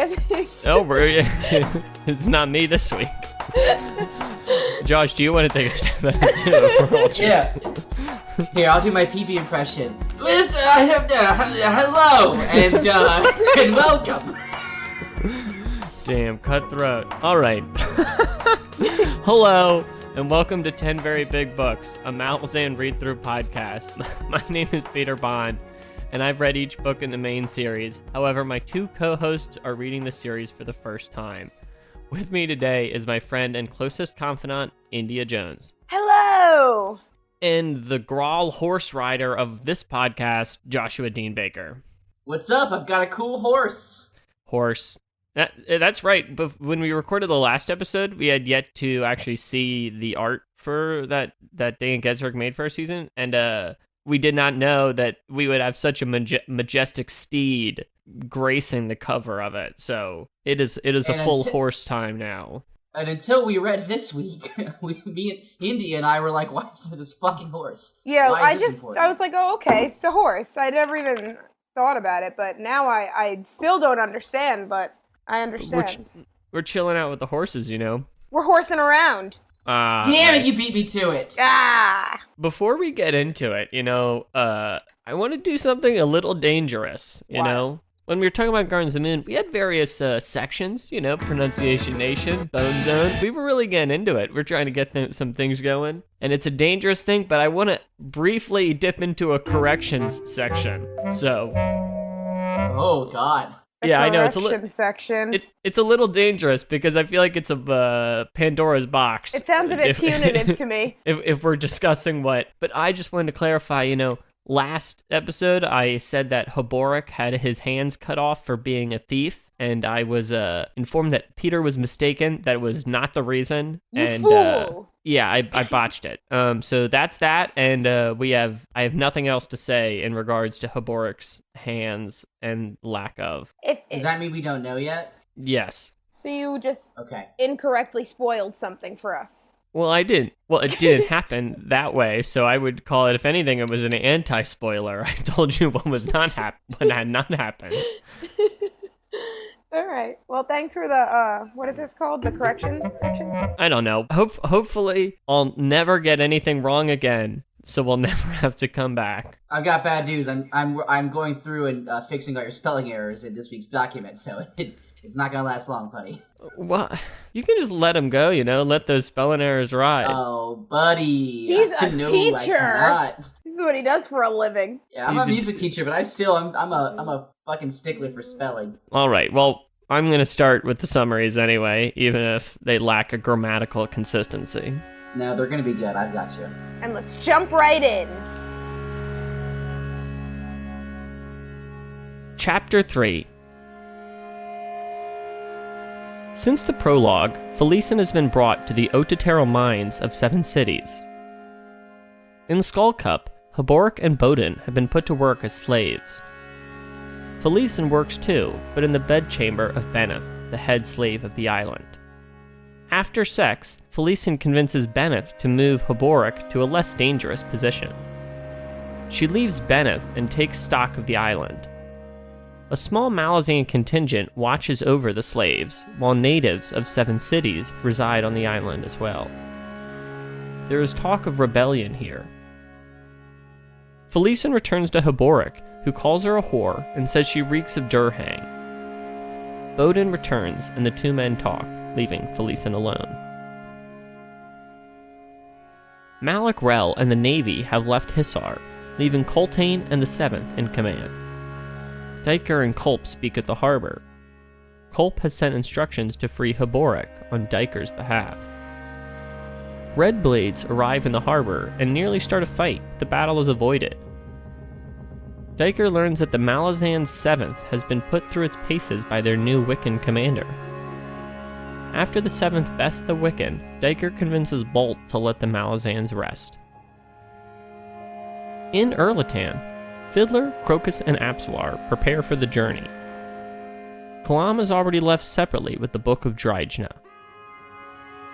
Guess. Oh, it's not me this week. Josh, do you want to take a step at it too? Yeah. Here, I'll do my PB impression. Hello and welcome. Damn, cutthroat. All right. Hello, and welcome to 10 Very Big Books, a Malazan read-through podcast. My name is Peter Bond, and I've read each book in the main series. However, my two co-hosts are reading the series for the first time. With me today is my friend and closest confidant, India Jones. Hello. And the Grawl horse rider of this podcast, Joshua Dean Baker. What's up? I've got a cool horse. That's right. But when we recorded the last episode, we had yet to actually see the art for that Dan Geswick made for our season, and we did not know that we would have such a majestic steed gracing the cover of it. So it is a full horse time now. And until we read this week, me and Indy and I were like, "Why is it this fucking horse?" Yeah, I was like, "Oh, okay, it's a horse." I never even thought about it, but now I still don't understand, but I understand. We're chilling out with the horses, you know. We're horsing around. Damn it, you beat me to it. Before we get into it, I want to do something a little dangerous, you know? When we were talking about Gardens of the Moon, we had various sections, Pronunciation Nation, Bone Zone. We were really getting into it. We're trying to get some things going. And it's a dangerous thing, but I want to briefly dip into a corrections section. So. Oh, God. Yeah, I know it's section. It's a little dangerous because I feel like it's a Pandora's box. It sounds a bit punitive to me. If we're discussing but I just wanted to clarify, last episode I said that Haborik had his hands cut off for being a thief, and I was informed that Peter was mistaken, that it was not the reason. You fool! Yeah, I botched it. So that's that, and I have nothing else to say in regards to Haborik's hands and lack of. Does that mean we don't know yet? Yes. So you just incorrectly spoiled something for us. Well, I didn't. Well, it didn't happen that way, so I would call it, if anything, it was an anti-spoiler. I told you what had not happened. All right. Well, thanks for the, what is this called? The correction section? I don't know. Hopefully, I'll never get anything wrong again, so we'll never have to come back. I've got bad news. I'm going through and fixing all your spelling errors in this week's document, so it's not gonna last long, buddy. Well, you can just let them go, let those spelling errors ride. Oh, buddy. He's a teacher. This is what he does for a living. Yeah, I'm a music teacher, but I'm a fucking stickler for spelling. All right, well, I'm going to start with the summaries anyway, even if they lack a grammatical consistency. No, they're going to be good. I've got you. And let's jump right in. Chapter 3. Since the prologue, Felisin has been brought to the Ototero mines of 7 cities. In Skullcup, Haborik and Bowden have been put to work as slaves. Felisin works too, but in the bedchamber of Beneth, the head slave of the island. After sex, Felisin convinces Beneth to move Haborik to a less dangerous position. She leaves Beneth and takes stock of the island. A small Malazan contingent watches over the slaves, while natives of 7 cities reside on the island as well. There is talk of rebellion here. Felisin returns to Haborik, who calls her a whore and says she reeks of Durhang. Bowden returns and the two men talk, leaving Felisin alone. Malik Rel and the Navy have left Hissar, leaving Coltane and the 7th in command. Diker and Culp speak at the harbor. Culp has sent instructions to free Haborik on Diker's behalf. Red Blades arrive in the harbor and nearly start a fight, but the battle is avoided. Diker learns that the Malazan's 7th has been put through its paces by their new Wiccan commander. After the 7th bests the Wiccan, Diker convinces Bolt to let the Malazans rest. In Erlatan, Fiddler, Crocus, and Apsalar prepare for the journey. Kalam has already left separately with the Book of Dryjna.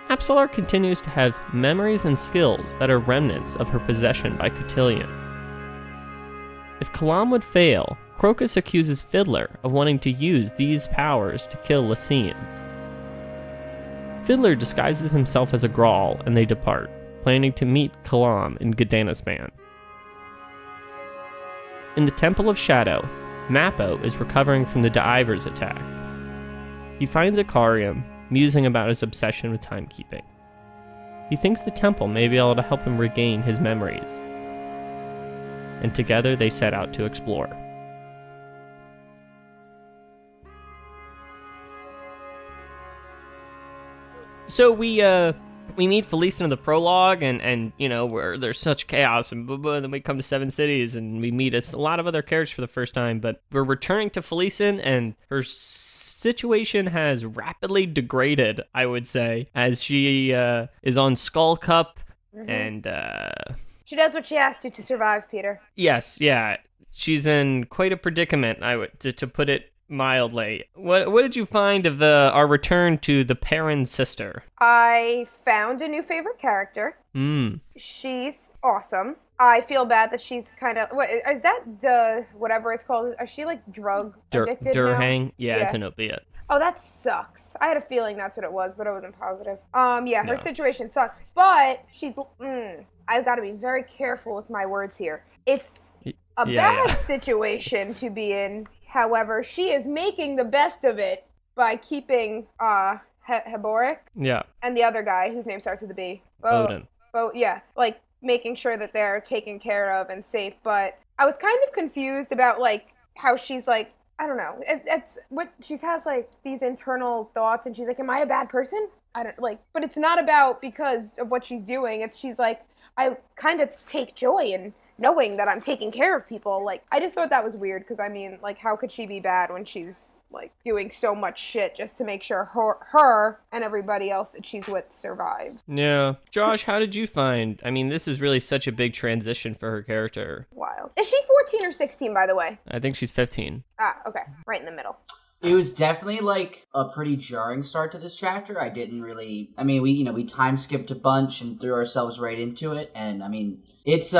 Apsalar continues to have memories and skills that are remnants of her possession by Cotillion. If Kalam would fail, Crocus accuses Fiddler of wanting to use these powers to kill Felisin. Fiddler disguises himself as a Grawl and they depart, planning to meet Kalam in Gdanispan. In the Temple of Shadow, Mappo is recovering from the Divers attack. He finds Ikariam musing about his obsession with timekeeping. He thinks the temple may be able to help him regain his memories. And together they set out to explore. So we meet Felisin in the prologue, and you know, where there's such chaos, and then we come to Seven Cities, and we meet a lot of other characters for the first time, but we're returning to Felisin, and her situation has rapidly degraded, I would say, as she is on Skullcup, and she does what she has to survive, Peter. Yes, yeah. She's in quite a predicament, to put it mildly. What did you find of our return to the Perrin sister? I found a new favorite character. She's awesome. I feel bad that she's kind of... What is that? Whatever it's called. Is she like drug addicted now? Durhang? Yeah, it's an opiate. Oh, that sucks. I had a feeling that's what it was, but I wasn't positive. Her situation sucks, but she's... I've got to be very careful with my words here. It's a bad situation to be in. However, she is making the best of it by keeping Haboric and the other guy whose name starts with a B. Odin. Like making sure that they're taken care of and safe. But I was kind of confused about like how she's like, I don't know. It's what she has like these internal thoughts, and she's like, "Am I a bad person?" I don't like, but it's not about because of what she's doing. She's like, I kind of take joy in knowing that I'm taking care of people. Like, I just thought that was weird, because, I mean, like, how could she be bad when she's, like, doing so much shit just to make sure her and everybody else that she's with survives? Yeah. Josh, how did you find... I mean, this is really such a big transition for her character. Wild. Is she 14 or 16, by the way? I think she's 15. Ah, okay. Right in the middle. It was definitely, like, a pretty jarring start to this chapter. I didn't really... I mean, we time skipped a bunch and threw ourselves right into it, and, I mean, it's,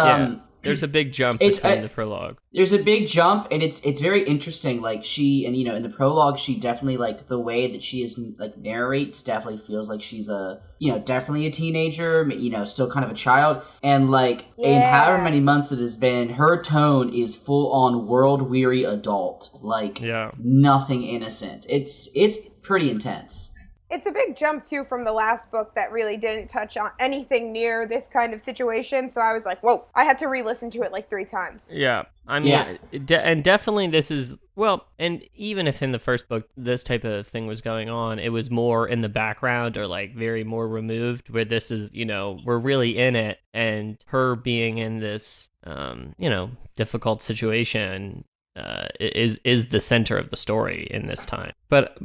There's a big jump between the prologue. There's a big jump, and it's very interesting. Like, she, and, you know, in the prologue, she definitely, like, the way that she is, like, narrates definitely feels like she's definitely a teenager, you know, still kind of a child. And, like, in however many months it has been, her tone is full-on world-weary adult. Like, nothing innocent. It's pretty intense. It's a big jump, too, from the last book that really didn't touch on anything near this kind of situation. So I was like, whoa, I had to re-listen to it like 3 times. Yeah. I mean, and definitely this is, well, and even if in the first book this type of thing was going on, it was more in the background or like very more removed, where this is, you know, we're really in it, and her being in this, difficult situation is the center of the story in this time. But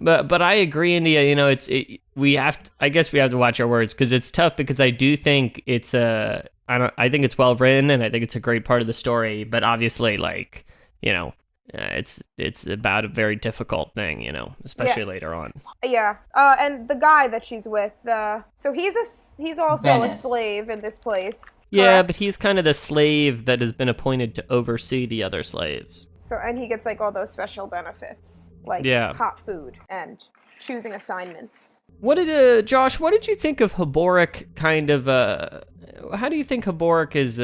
I agree, India. You know, I guess we have to watch our words, because it's tough, because I do think it's I think it's well written, and I think it's a great part of the story. But obviously, like, you know, it's about a very difficult thing, you know, especially later on. Yeah. And the guy that she's with, so he's also Bennett. a slave in this place. Yeah, correct? but he's kind of the slave that has been appointed to oversee the other slaves. So, and he gets like all those special benefits, like hot food and choosing assignments. Josh, what did you think of Haboric kind of, how do you think Haboric is,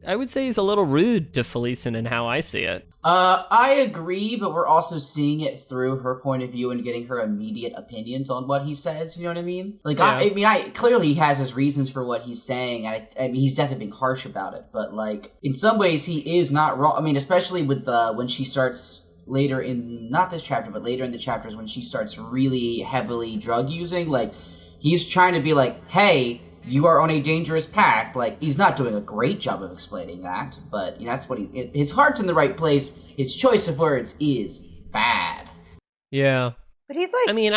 I would say he's a little rude to Felisin in how I see it. I agree, but we're also seeing it through her point of view and getting her immediate opinions on what he says, you know what I mean? Like, I clearly he has his reasons for what he's saying. I mean, he's definitely being harsh about it, but, like, in some ways he is not wrong. I mean, especially with when she starts... later in, not this chapter, but later in the chapters when she starts really heavily drug using, like, he's trying to be like, hey, you are on a dangerous path. Like, he's not doing a great job of explaining that, but, you know, that's what his heart's in the right place. His choice of words is bad. Yeah. But he's like... I mean,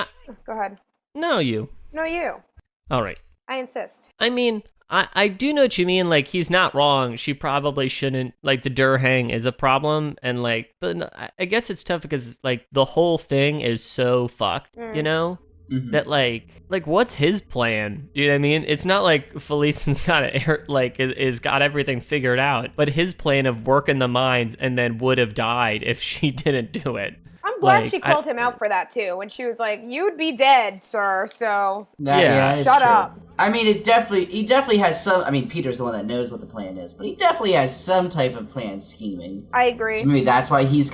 Go ahead. No, you. No, you. All right. I insist. I mean... I do know what you mean, like, he's not wrong. She probably shouldn't, like, the Durhang is a problem, and, like, but I guess it's tough because, like, the whole thing is so fucked, you know? that like what's his plan? Do you know what I mean? It's not like Felisin's is got everything figured out, but his plan of working the mines and then would have died if she didn't do it. I'm glad she called him out for that too when she was like, "You'd be dead, sir." So shut up. I mean, he definitely has some. I mean, Peter's the one that knows what the plan is, but he definitely has some type of plan scheming. I agree. So maybe that's why he's.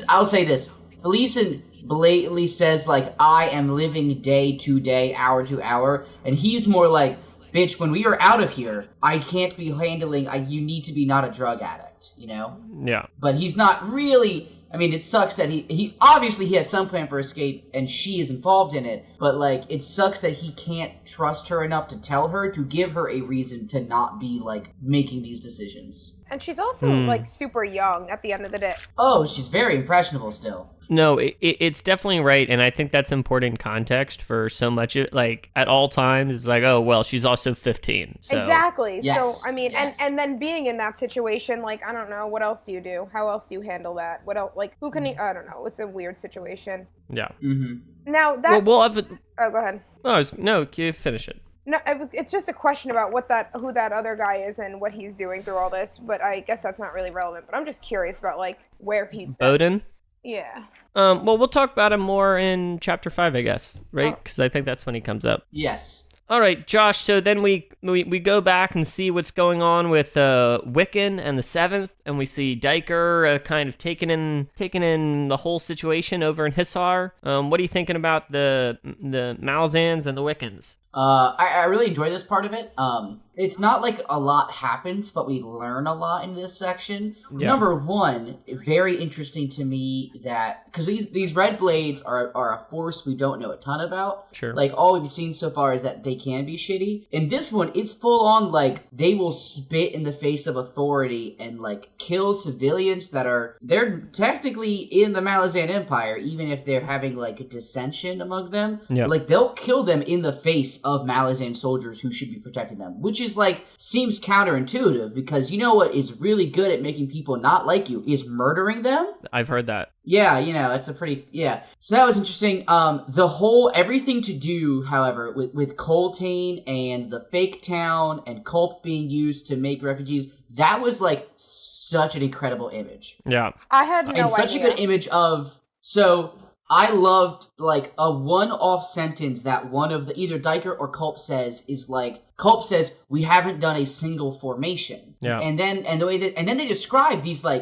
I'll say this: Felisin blatantly says like, "I am living day to day, hour to hour," and he's more like, "Bitch, when we are out of here, I can't be handling. You need to be not a drug addict, you know." Yeah. But he's not really. I mean, it sucks that he obviously he has some plan for escape and she is involved in it, but like it sucks that he can't trust her enough to tell her, to give her a reason to not be like making these decisions. And she's also like super young at the end of the day. Oh, she's very impressionable still. No, it's definitely right, and I think that's important context for so much. Like at all times, it's like, oh well, she's also 15. So. Exactly. Yes. So I mean, and then being in that situation, like I don't know, what else do you do? How else do you handle that? What else? Like who can? I don't know. It's a weird situation. Yeah. Mm-hmm. Now that we'll have. Oh, go ahead. No, you finish it. No, it's just a question about who that other guy is and what he's doing through all this. But I guess that's not really relevant. But I'm just curious about like where he. Bowden. Yeah. Well, we'll talk about him more in chapter 5, I guess, right? Because I think that's when he comes up. Yes. All right, Josh. So then we go back and see what's going on with Wiccan and the Seventh, and we see Diker kind of taking in the whole situation over in Hissar. What are you thinking about the Malazans and the Wiccans? I really enjoy this part of it. It's not like a lot happens, but we learn a lot in this section. Yeah. Number one, very interesting to me that, because these red blades are a force we don't know a ton about. Sure. Like, all we've seen so far is that they can be shitty. In this one, it's full on, like, they will spit in the face of authority and, like, kill civilians they're technically in the Malazan Empire, even if they're having, like, a dissension among them. Yeah. Like, they'll kill them in the face of Malazan soldiers who should be protecting them, which is like seems counterintuitive because you know what is really good at making people not like you is murdering them. I've heard that. Yeah, you know, it's a pretty So that was interesting. Everything to do, however, with Coltane and the fake town and Culp being used to make refugees, that was like such an incredible image. Yeah, I had no idea. Such a good image of I loved, like, a one-off sentence that one of the, either Diker or Culp says is, like, Culp says, "We haven't done a single formation." Yeah. And then they describe the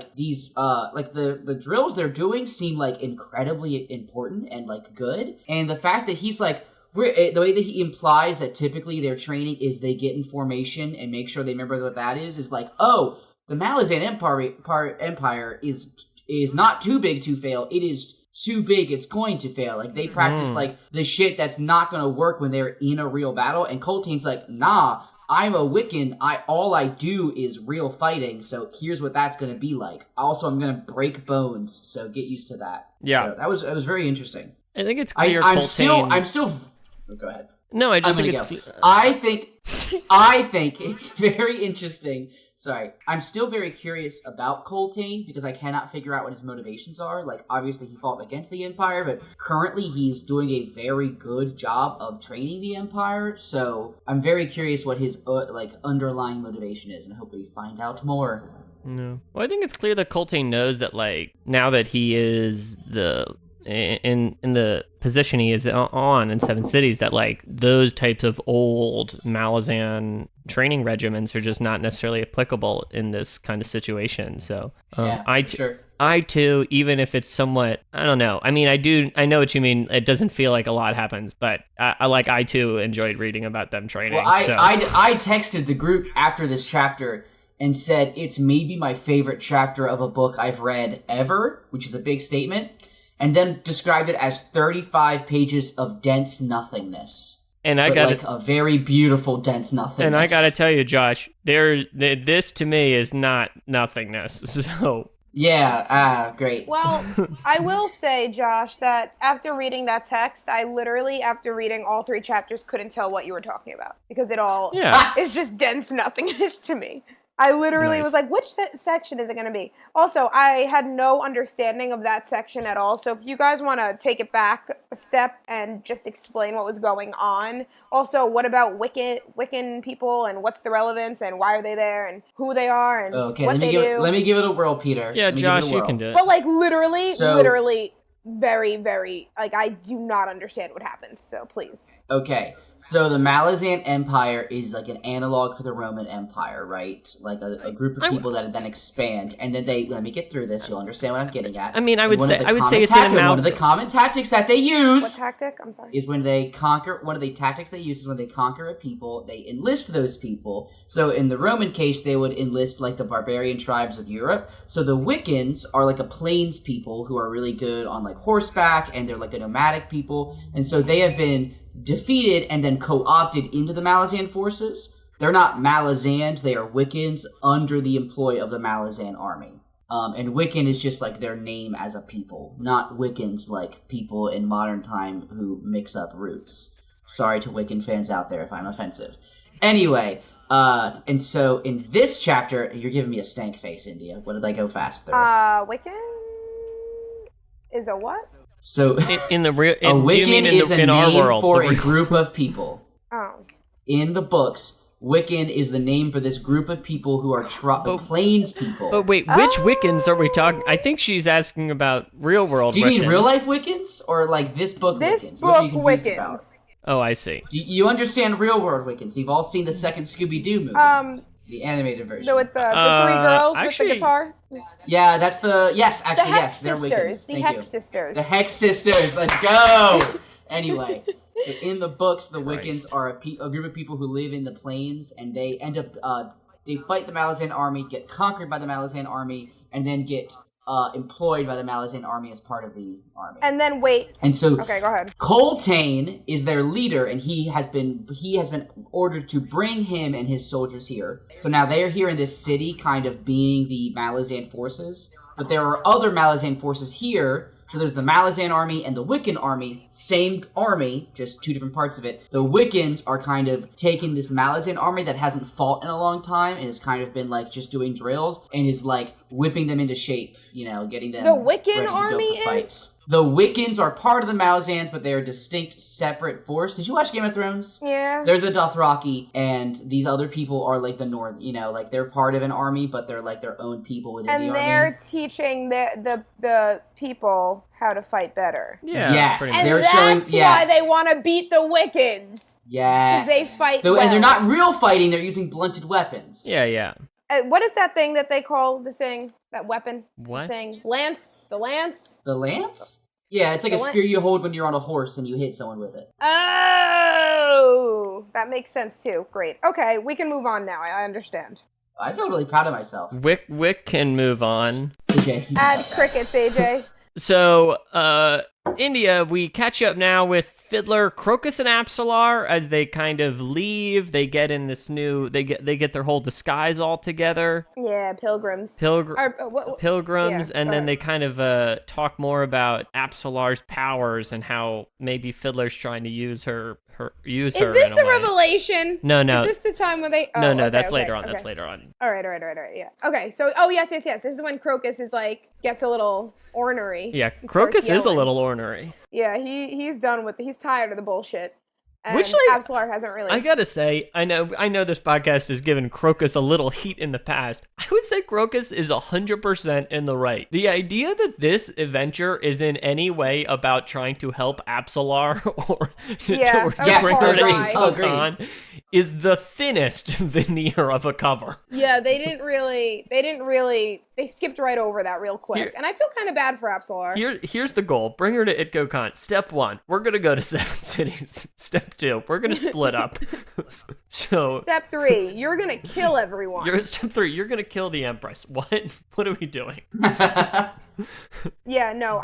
drills they're doing seem, like, incredibly important and, like, good. And the fact that he's, like, the way that he implies that typically their training is they get in formation and make sure they remember what that is like, oh, the Malazan Empire is not too big to fail. It is too big, it's going to fail. Like, they practice, like, the shit that's not gonna work when they're in a real battle, and Coltane's like, nah, I'm a Wiccan, all I do is real fighting, so here's what that's gonna be like. Also, I'm gonna break bones, so get used to that. Yeah. So that was very interesting. I think it's clear I'm still... Oh, go ahead. No, I just think it's... I think it's very interesting. Sorry. I'm still very curious about Coltane because I cannot figure out what his motivations are. Like, obviously he fought against the Empire, but currently he's doing a very good job of training the Empire. So I'm very curious what his underlying motivation is, and I hope we find out more. No. Well, I think it's clear that Coltane knows that, like, now that he is in the position he is on in Seven Cities, that like those types of old Malazan training regimens are just not necessarily applicable in this kind of situation. So I too, even if it's somewhat, I don't know. I mean, I know what you mean. It doesn't feel like a lot happens, but I too enjoyed reading about them training. Well, I texted the group after this chapter and said it's maybe my favorite chapter of a book I've read ever, which is a big statement. And then described it as 35 pages of dense nothingness. And a very beautiful dense nothingness. And I gotta tell you, Josh, this to me is not nothingness. So yeah, great. Well, I will say, Josh, that after reading that text, I literally, after reading all 3 chapters, couldn't tell what you were talking about because it all is just dense nothingness to me. I literally Nice. was like, which section is it going to be? Also, I had no understanding of that section at all. So if you guys want to take it back a step and just explain what was going on. Also, what about Wiccan people and what's the relevance and why are they there and who they are and what they do? Let me give it a whirl, Peter. Yeah, Josh, you can do it. But like literally very, very, like I do not understand what happened. So please. Okay, so the Malazan Empire is like an analog for the Roman Empire, right? Like a group of people that then expand, and then let me get through this, you'll understand what I'm getting at. I mean, I would say it's one of the common tactics that they use... What tactic? I'm sorry. Is when they conquer... One of the tactics they use is when they conquer a people, they enlist those people. So in the Roman case, they would enlist like the barbarian tribes of Europe. So the Wiccans are like a plains people who are really good on like horseback, and they're like a nomadic people, and so they have been defeated and then co-opted into the Malazan forces. They're not Malazans, they are Wiccans under the employ of the Malazan army. And Wiccan is just like their name as a people, not Wiccans like people in modern time who mix up roots. Sorry to Wiccan fans out there if I'm offensive. Anyway, and so in this chapter, you're giving me a stank face, India. What did I go fast through? Wiccan is a what? So in the real, a Wiccan is a name for a group of people. Oh. In the books, Wiccan is the name for this group of people who are plains people. But wait, which Wiccans are we talking? I think she's asking about real world. Do you mean real life Wiccans or like this book? This Wiccans? book Wiccans. Oh, I see. Do you understand real world Wiccans? We've all seen the second Scooby-Doo movie. The animated version. With the three girls with the guitar? Yeah, that's the... Yes, actually, the yes. They're Wiccans. The Hex Sisters. The Hex Sisters. Let's go! Anyway, so in the books, the Wiccans are a group of people who live in the plains, and they end up... they fight the Malazan army, get conquered by the Malazan army, and then get employed by the Malazan army as part of the army. And then wait. And so... Okay, go ahead. Coltane is their leader, and he has been ordered to bring him and his soldiers here. So now they are here in this city, kind of being the Malazan forces. But there are other Malazan forces here. So there's the Malazan army and the Wiccan army. Same army, just two different parts of it. The Wiccans are kind of taking this Malazan army that hasn't fought in a long time and has kind of been like just doing drills and is like whipping them into shape, you know, getting them The Wiccan ready to army go for fights. is? The Wiccans are part of the Malazans, but they are a distinct, separate force. Did you watch Game of Thrones? Yeah. They're the Dothraki, and these other people are like the North, you know, like they're part of an army, but they're like their own people within the army. And they're teaching the people how to fight better. Yeah. Yes. And they're that's showing, why they want to beat the Wiccans. Yes. They fight And well. they're not real fighting, they're using blunted weapons. Yeah. What is that thing that they call the thing? That weapon? What? Thing? Lance? The lance? The lance? Yeah, it's like a spear you hold when you're on a horse and you hit someone with it. Oh! That makes sense too. Great. Okay, we can move on now. I understand. I feel really proud of myself. Wick can move on. Okay. Add crickets, AJ. So, India, we catch up now with Fiddler, Crocus, and Apsalar as they kind of leave. They get in this new. They get their whole disguise all together. Yeah, pilgrims. Pilgrims, yeah, and then they kind of talk more about Apsalar's powers and how maybe Fiddler's trying to use her. Is this the revelation? No. Is this the time when they? No. That's later on. That's later on. All right. Yeah. Okay. So, yes. This is when Crocus is like gets a little ornery. Yeah, Crocus is a little ornery. Yeah, he's done with. He's tired of the bullshit. And Which, like, Apsalar hasn't really. I gotta say, I know this podcast has given Crocus a little heat in the past. I would say Crocus is 100% in the right. The idea that this adventure is in any way about trying to help Apsalar or to bring her to Khan is the thinnest veneer of a cover. Yeah, they skipped right over that real quick. And I feel kind of bad for Apsalar. Here's the goal. Bring her to ItgoCon. Step 1, we're going to go to 7 cities. Step 2, we're going to split up. So Step 3, you're going to kill everyone. Step 3, you're going to kill the Empress. What are we doing? Yeah, no,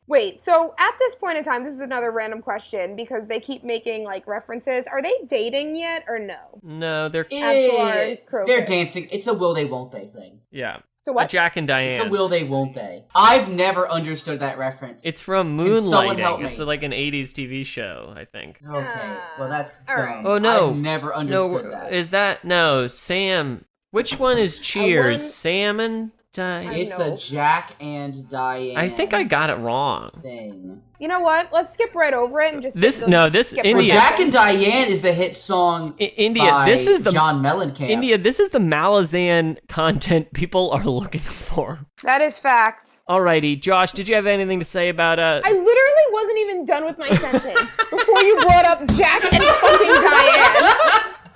wait, so at this point in time, this is another random question because they keep making like references. Are they dating yet or no? No, they're Apsalar and Crocus. They're dancing. It's a will they won't they thing. Yeah. So what? Jack and Diane. It's a will they won't they. I've never understood that reference. It's from Moonlighting. It's like an 80s TV show, I think. Okay, well that's dumb. right. Oh no. I've never understood that. Is that Sam Which one is Cheers? won- Salmon? It's know. a Jack and Diane. I think I got it wrong. Thing. You know what? Let's skip right over it and just This skip right India. Well, Jack and Diane is the hit song India. by This is the John Mellencamp. India. This is the Malazan content people are looking for. That is fact. Alrighty, Josh. Did you have anything to say about I literally wasn't even done with my sentence before you brought up Jack and fucking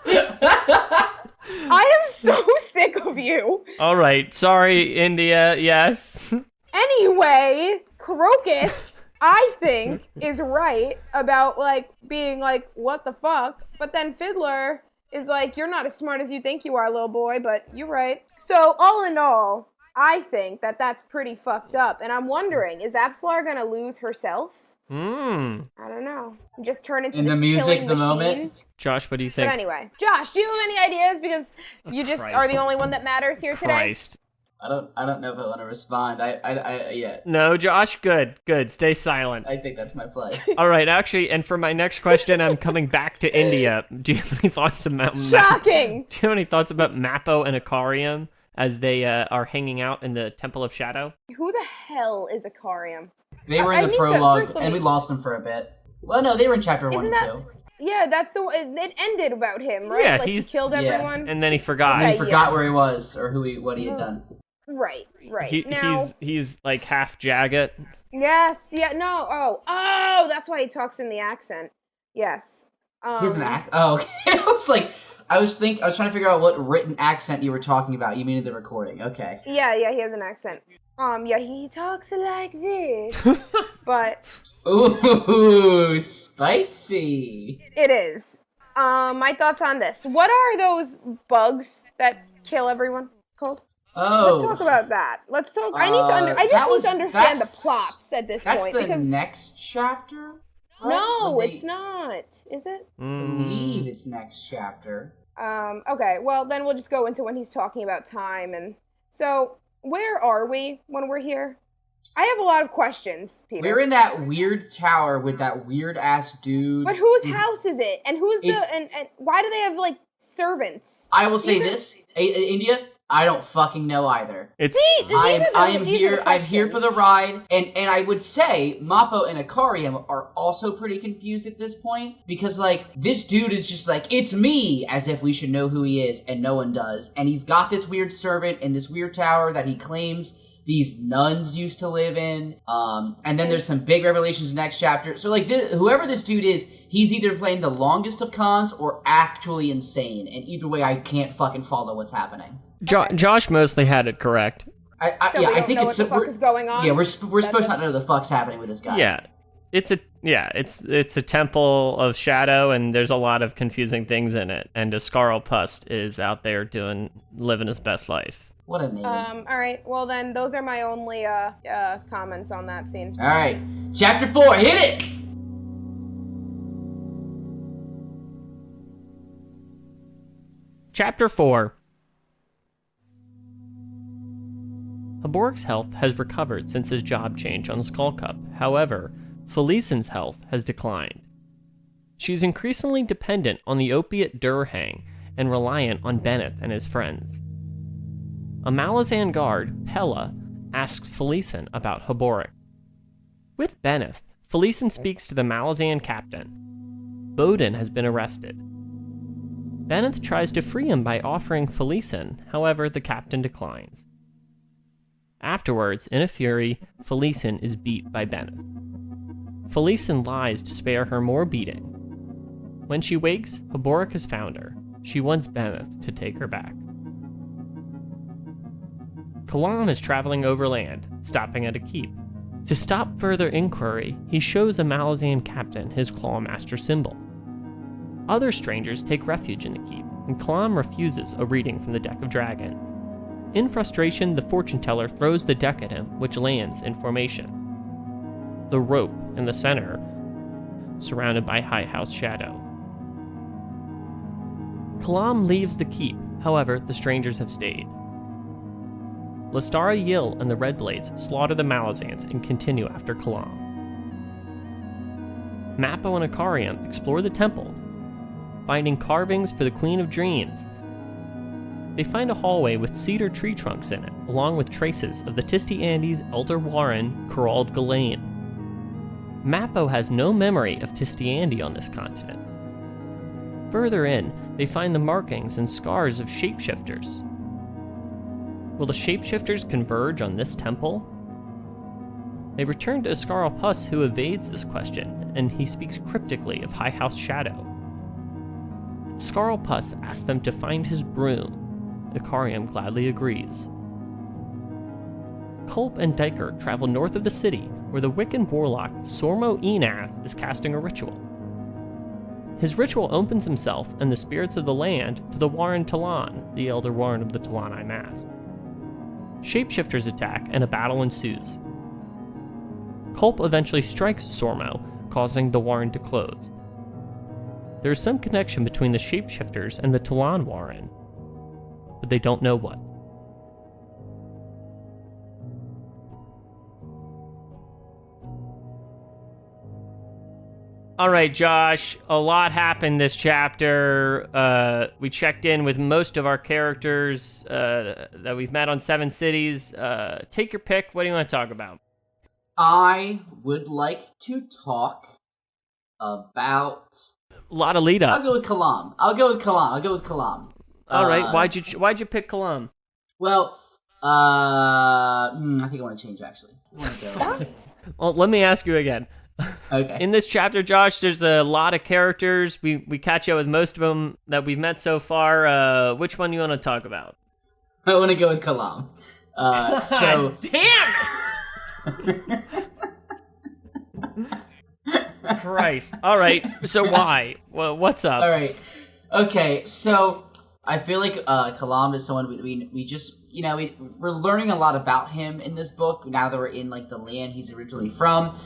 Diane. I am so sick of you. All right, sorry, India. Yes. Anyway, Crocus, I think, is right about, like, being like, what the fuck? But then Fiddler is like, you're not as smart as you think you are, little boy, but you're right. So, all in all, I think that that's pretty fucked up. And I'm wondering, is Apsalar gonna lose herself? I don't know. Just turn into In this the music, killing the machine? moment. Josh, what do you But think? anyway, Josh, do you have any ideas? Because you just Christ. are the only one that matters here today. Christ. I don't know if I want to respond. Yeah. No, Josh. Good. Stay silent. I think that's my play. All right, actually, and for my next question, I'm coming back to India. Do you have any thoughts about Shocking! Do you have any thoughts about Mappo and Akarium as they are hanging out in the Temple of Shadow? Who the hell is Akarium? They were I in the need to- prologue, first let and me- we lost them for a bit. Well, no, they were in chapter 1 Isn't and that- 2. Yeah, that's the it ended about him, right? Yeah, like he he's- killed yeah. everyone. And then he forgot. Okay. He forgot where he was or what he had done. Right. Now, He's like half jagged. yes, yeah, no, oh, that's why he talks in the accent. Yes. He has an accent. Oh, okay. I was trying to figure out what written accent you were talking about. You mean in the recording? Okay. Yeah, he has an accent. Yeah, he talks like this, but Ooh, spicy. it is. My thoughts on this. What are those bugs that kill everyone called? Oh. Let's talk about that. Let's talk. I need to understand the that's- plots at this That's point the because next chapter? right? no, When it's not. Is it? I believe it's next chapter. Okay. Well, then we'll just go into when he's talking about time and so where are we when we're here? I have a lot of questions, Peter. We're in that weird tower with that weird ass dude. But whose house is it? And who's the It's- and why do they have like servants? I will say These are- this, India. I don't fucking know either. It's See, these are the I am these are here. the I'm here for the questions. ride, and I would say Mappo and Akarium are also pretty confused at this point because like this dude is just like it's me, as if we should know who he is, and no one does. And he's got this weird servant in this weird tower that he claims these nuns used to live in. And then there's some big revelations next chapter. So like whoever this dude is, he's either playing the longest of cons or actually insane. And either way, I can't fucking follow what's happening. Josh mostly had it correct. So yeah, we don't I think know it's what the fuck is going on. Yeah, we're supposed to not know the fuck's happening with this guy. Yeah. It's a temple of shadow, and there's a lot of confusing things in it. And Ascarl Pust is out there living his best life. What a name. All right. Well, then those are my only comments on that scene. All right, chapter 4, hit it. Chapter 4. Habork's health has recovered since his job change on Skullcup. However, Felisin's health has declined. She's increasingly dependent on the opiate Durhang and reliant on Benneth and his friends. A Malazan guard, Pella, asks Felisin about Habork. With Benneth, Felisin speaks to the Malazan captain. Bowden has been arrested. Benneth tries to free him by offering Felisin, however, the captain declines. Afterwards, in a fury, Felisin is beat by Benneth. Felisin lies to spare her more beating. When she wakes, Habork has found her. She wants Benneth to take her back. Kalam is traveling overland, stopping at a keep. To stop further inquiry, he shows a Malazan captain his Clawmaster symbol. Other strangers take refuge in the keep, and Kalam refuses a reading from the deck of dragons. In frustration, the fortune teller throws the deck at him, which lands in formation. The rope in the center, surrounded by High House shadow. Kalam leaves the keep, however, the strangers have stayed. Lestara Yil and the Red Blades slaughter the Malazans and continue after Kalam. Mappo and Akarium explore the temple, finding carvings for the Queen of Dreams. they find a hallway with cedar tree trunks in it, along with traces of the Tisti Andes Elder Warren Corald Ghislaine. Mappo has no memory of Tisti Andi on this continent. Further in, they find the markings and scars of shapeshifters. Will the shapeshifters converge on this temple? They return to Ascarl Puss, who evades this question, and he speaks cryptically of High House Shadow. Scarl Puss asks them to find his broom. Icarium gladly agrees. Culp and Diker travel north of the city, where the Wiccan warlock Sormo Enath is casting a ritual. His ritual opens himself and the spirits of the land to the Warren Talan, the Elder Warren of the Talani Mass. Shapeshifters attack and a battle ensues. Culp eventually strikes Sormo, causing the Warren to close. There is some connection between the Shapeshifters and the Talan Warren, but they don't know what. All right, Josh, a lot happened this chapter. We checked in with most of our characters that we've met on Seven Cities. Take your pick. What do you want to talk about? I would like to talk about... A lot of lead up. I'll go with Kalam. All right, why'd you pick Kalam? Well, I think I want to change, actually. I want to go... Well, let me ask you again. Okay. In this chapter, Josh, there's a lot of characters. We catch up with most of them that we've met so far. Which one do you want to talk about? I want to go with Kalam. So damn it! Christ. All right. So why? Well, what's up? All right. Okay. So I feel like Kalam is someone we just we're learning a lot about him in this book now that we're in like the land he's originally from.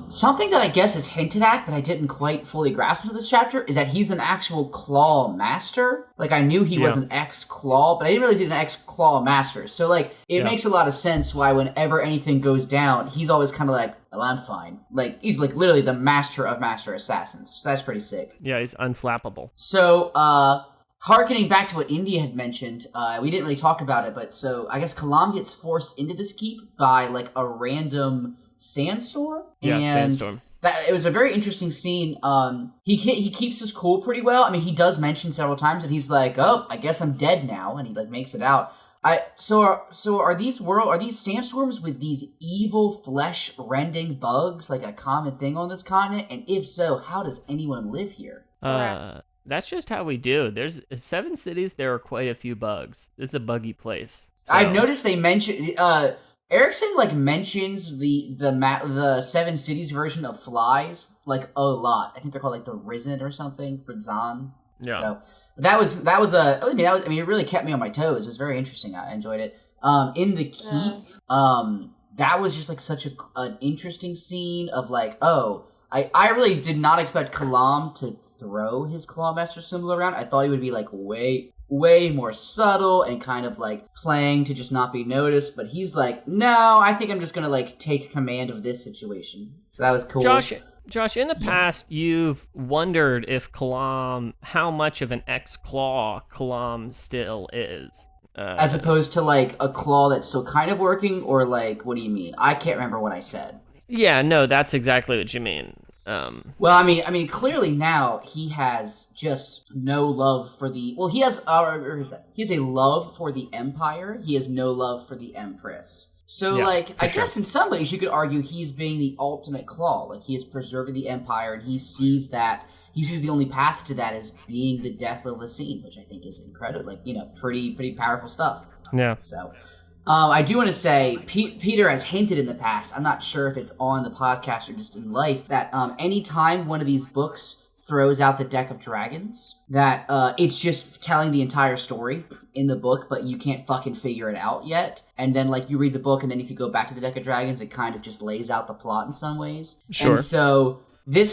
Something that I guess is hinted at, but I didn't quite fully grasp into this chapter, is that he's an actual claw master. Like, I knew he was an ex-claw, but I didn't realize he's an ex-claw master. So, like, it makes a lot of sense why whenever anything goes down, he's always kind of like, well, I'm fine. Like, he's, like, literally the master of master assassins. So that's pretty sick. Yeah, he's unflappable. So, harkening back to what India had mentioned, we didn't really talk about it, but so I guess Kalam gets forced into this keep by, like, a random... sandstorm. Yeah, sandstorm. It was a very interesting scene. He keeps his cool pretty well. I mean, he does mention several times that he's like, "Oh, I guess I'm dead now," and he like makes it out. So are these sandstorms with these evil flesh-rending bugs like a common thing on this continent? And if so, how does anyone live here? That's just how we do. There's 7 cities. There are quite a few bugs. This is a buggy place. So. I've noticed they mention. Erickson like mentions the 7 Cities version of flies like a lot. I think they're called like the Risen or something, Rizan. Yeah. So it really kept me on my toes. It was very interesting. I enjoyed it. In the keep, that was just like such an interesting scene of like, I really did not expect Kalam to throw his Clawmaster symbol around. I thought he would be like way more subtle and kind of like playing to just not be noticed, but he's like, no, I think I'm just gonna like take command of this situation. So that was cool. Josh, in the past, you've wondered if Kalam, how much of an ex-claw Kalam still is. As opposed to like a claw that's still kind of working, or like, what do you mean? I can't remember what I said. Yeah, no, that's exactly what you mean. Well, I mean, clearly now he has just no love for the. Well, he has. He has a love for the Empire. He has no love for the Empress. So, I guess in some ways you could argue he's being the ultimate claw. Like he is preserving the Empire, and he sees the only path to that as being the death of Felisin, which I think is incredible. Like pretty powerful stuff. Yeah. So. I do want to say, Peter has hinted in the past, I'm not sure if it's on the podcast or just in life, that anytime one of these books throws out the deck of dragons, that it's just telling the entire story in the book, but you can't fucking figure it out yet. And then, like, you read the book, and then if you go back to the deck of dragons, it kind of just lays out the plot in some ways. Sure. And so... This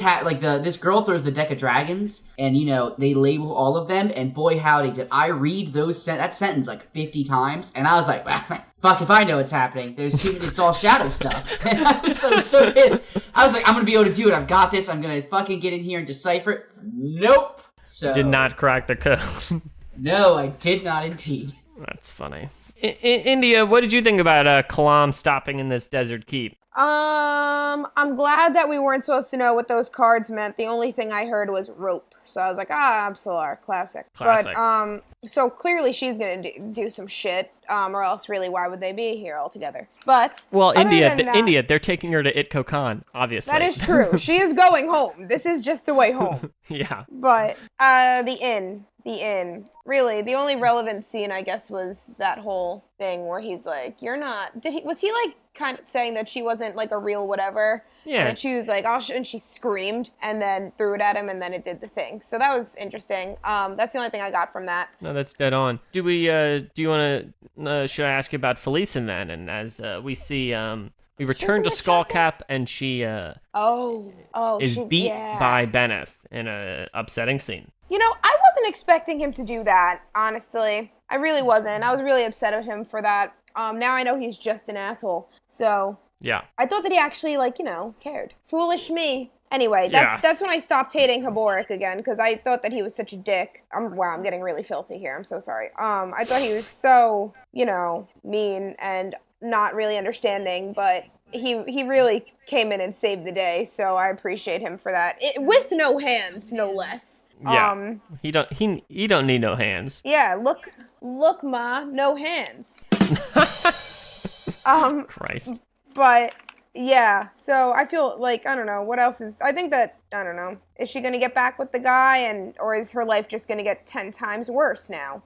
girl throws the deck of dragons, and they label all of them, and boy howdy, did I read that sentence like 50 times, and I was like, fuck if I know what's happening. It's all shadow stuff. And I was so pissed. I was like, I'm gonna be able to do it. I've got this. I'm gonna fucking get in here and decipher it. Nope. So did not crack the code. No, I did not indeed. That's funny. India, what did you think about Kalam stopping in this desert keep? I'm glad that we weren't supposed to know what those cards meant. The only thing I heard was rope. So I was like, Absolar, classic. But, so clearly she's gonna do some shit, or else really, why would they be here all together? But, well, India, they're taking her to Itko Khan, obviously. That is true. She is going home. This is just the way home. Yeah. But, the inn. Really, the only relevant scene, I guess, was that whole thing where he's like, you're not, was he like kind of saying that she wasn't like a real whatever? Yeah. And she was like, and she screamed and then threw it at him and then it did the thing. So that was interesting. That's the only thing I got from that. No, that's dead on. Do you want to, should I ask you about Felisin then? And as we see, we return to Skullcup and she is beat by Benneth in a upsetting scene. You know, I wasn't expecting him to do that, honestly. I really wasn't. I was really upset at him for that. Now I know he's just an asshole. So, yeah. I thought that he actually, cared. Foolish me. Anyway, that's when I stopped hating Haboric again, because I thought that he was such a dick. I'm getting really filthy here. I'm so sorry. I thought he was so, mean and not really understanding, but he really came in and saved the day, so I appreciate him for that. With no hands, no less. Yeah. He don't need no hands. Yeah, look, Ma, no hands. Christ. But yeah, so I feel like, I don't know, what else is, I think that, I don't know, is she gonna get back with the guy, or is her life just gonna get 10 times worse now?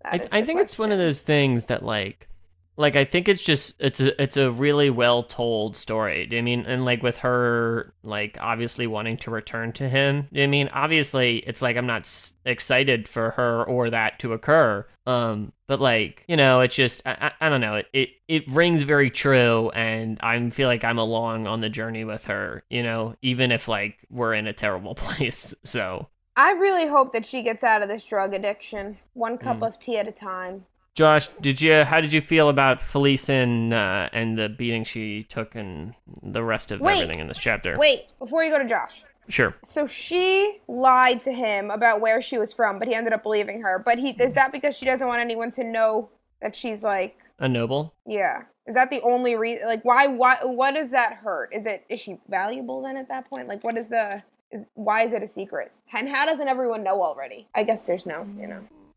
I think it's one of those things that I think it's just it's a really well told story. I mean, and with her obviously wanting to return to him. I mean, obviously it's I'm not excited for her or that to occur. But it's just I don't know. It rings very true, and I feel like I'm along on the journey with her. Even if we're in a terrible place. So I really hope that she gets out of this drug addiction, one cup of tea at a time. Josh, how did you feel about Felisin and the beating she took and the rest of everything in this chapter? Wait, before you go to Josh. Sure. So she lied to him about where she was from, but he ended up believing her. But is that because she doesn't want anyone to know that she's a noble? Yeah. Is that the only reason? Why? What does that hurt? Is she valuable then at that point? Why is it a secret? And how doesn't everyone know already? I guess there's no,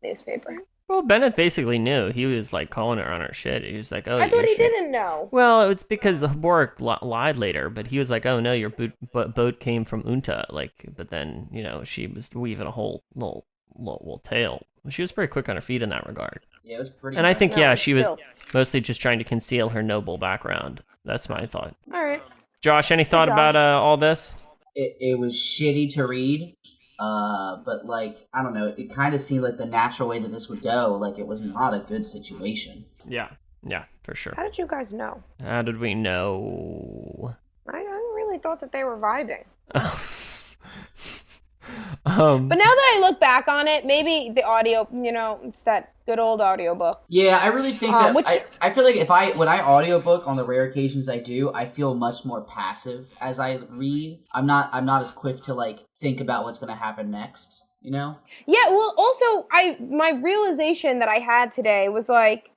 newspaper. Well, Bennett basically knew. He was calling her on her shit. He was like, "Oh, I thought he didn't know." Well, it's because Haboric lied later, but he was like, "Oh no, your boat came from Unta." But then she was weaving a whole little tale. She was pretty quick on her feet in that regard. Yeah, it was pretty. And I think she was mostly just trying to conceal her noble background. That's my thought. All right. Josh, any thought about all this? It was shitty to read. But I don't know, it kind of seemed like the natural way that this would go. It was not a good situation. Yeah, for sure. How did you guys know? How did we know? I really thought that they were vibing. But now that I look back on it, maybe the audio, it's that good old audiobook. Yeah, I really think that I feel like when I audiobook on the rare occasions I do, I feel much more passive as I read. I'm not as quick to think about what's going to happen next. Yeah, well, also, my realization that I had today was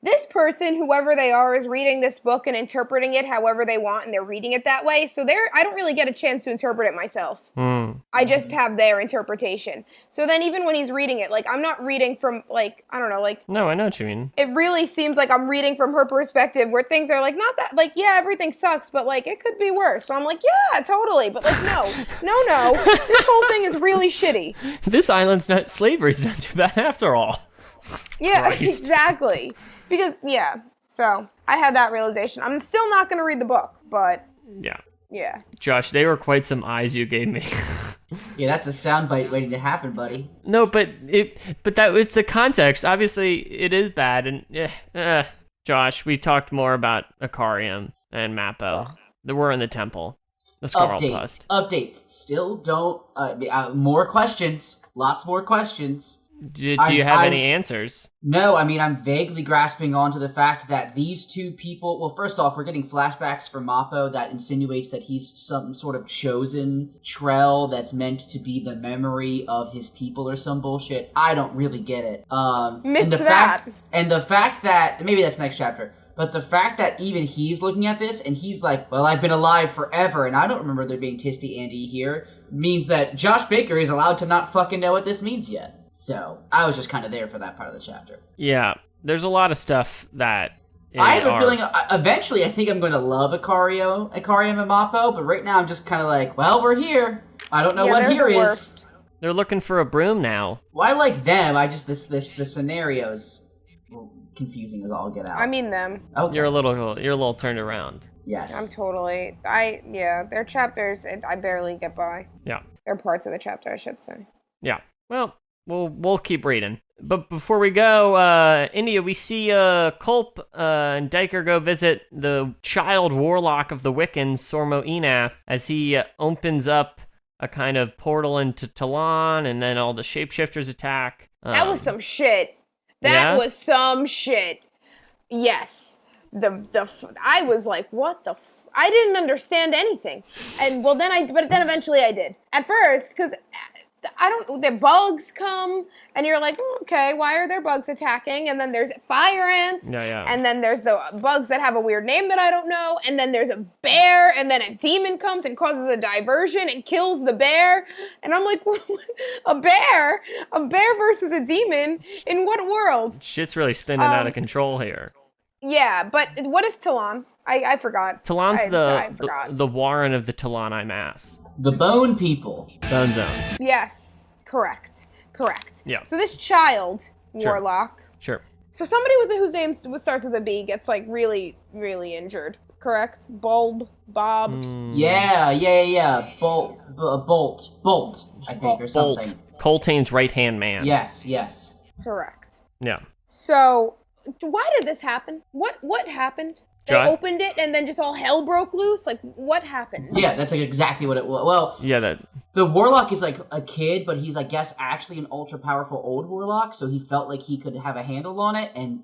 this person, whoever they are, is reading this book and interpreting it however they want, and they're reading it that way, so I don't really get a chance to interpret it myself. I just have their interpretation. So then even when he's reading it, I'm not reading from, I don't know, No, I know what you mean. It really seems like I'm reading from her perspective, where things are, not that, yeah, everything sucks, but, it could be worse. So I'm yeah, totally, but, no, this whole thing is really shitty. This slavery's not too bad after all. Yeah, Christ. Exactly. Because, so I had that realization. I'm still not going to read the book, but... Yeah. Josh, they were quite some eyes you gave me. Yeah, that's a soundbite waiting to happen, buddy. No, but it's the context. Obviously, it is bad, and Josh, we talked more about Akarium and Mappo. We're in the temple. The Update. Still don't... more questions. Lots more questions. Do you have any answers? No, I mean, I'm vaguely grasping onto the fact that these two people... Well, first off, we're getting flashbacks from Mappo that insinuates that he's some sort of chosen Trell that's meant to be the memory of his people or some bullshit. I don't really get it. Missed that. And the fact that... Maybe that's next chapter. But the fact that even he's looking at this and he's like, well, I've been alive forever and I don't remember there being Tisty Andy here, means that Josh Baker is allowed to not fucking know what this means yet. So, I was just kind of there for that part of the chapter. Yeah, there's a lot of stuff that... I have a feeling, eventually I think I'm going to love Ikariam and Mappo, but right now I'm just kind of like, well, we're here. I don't know what here is. They're looking for a broom now. Well, I like them, the scenario's confusing as all get out. I mean them. Okay. You're a little turned around. Yes. I'm totally... Their chapters, I barely get by. Yeah. They're parts of the chapter, I should say. Yeah. Well... We'll keep reading. But before we go, India, we see Culp and Diker go visit the child warlock of the Wiccans, Sormo Enath, as he opens up a kind of portal into Talon, and then all the shapeshifters attack. That was some shit. That was some shit. Yes. I was like, what the I didn't understand anything. And but then eventually I did. At first, because... the bugs come, and you're like, okay, why are there bugs attacking? And then there's fire ants, and then there's the bugs that have a weird name that I don't know, and then there's a bear, and then a demon comes and causes a diversion and kills the bear, and I'm like, a bear versus a demon? In what world? Shit's really spinning out of control here. Yeah, but what is Talon? I forgot. Talon's the Warren of the Talani Mass. The Bone People. Bone Zone. Yes, correct. Yeah. So this child warlock. Sure. So somebody whose name starts with a B gets like really, really injured. Correct? Bob. Yeah. Bolt. I think, or something. Coltane's right-hand man. Yes. Correct. Yeah. So why did this happen? What happened? They opened it and then just all hell broke loose? Like, what happened? Yeah, that's like exactly what it was. Well, the warlock is like a kid, but he's, I guess, actually an ultra-powerful old warlock, so he felt like he could have a handle on it, and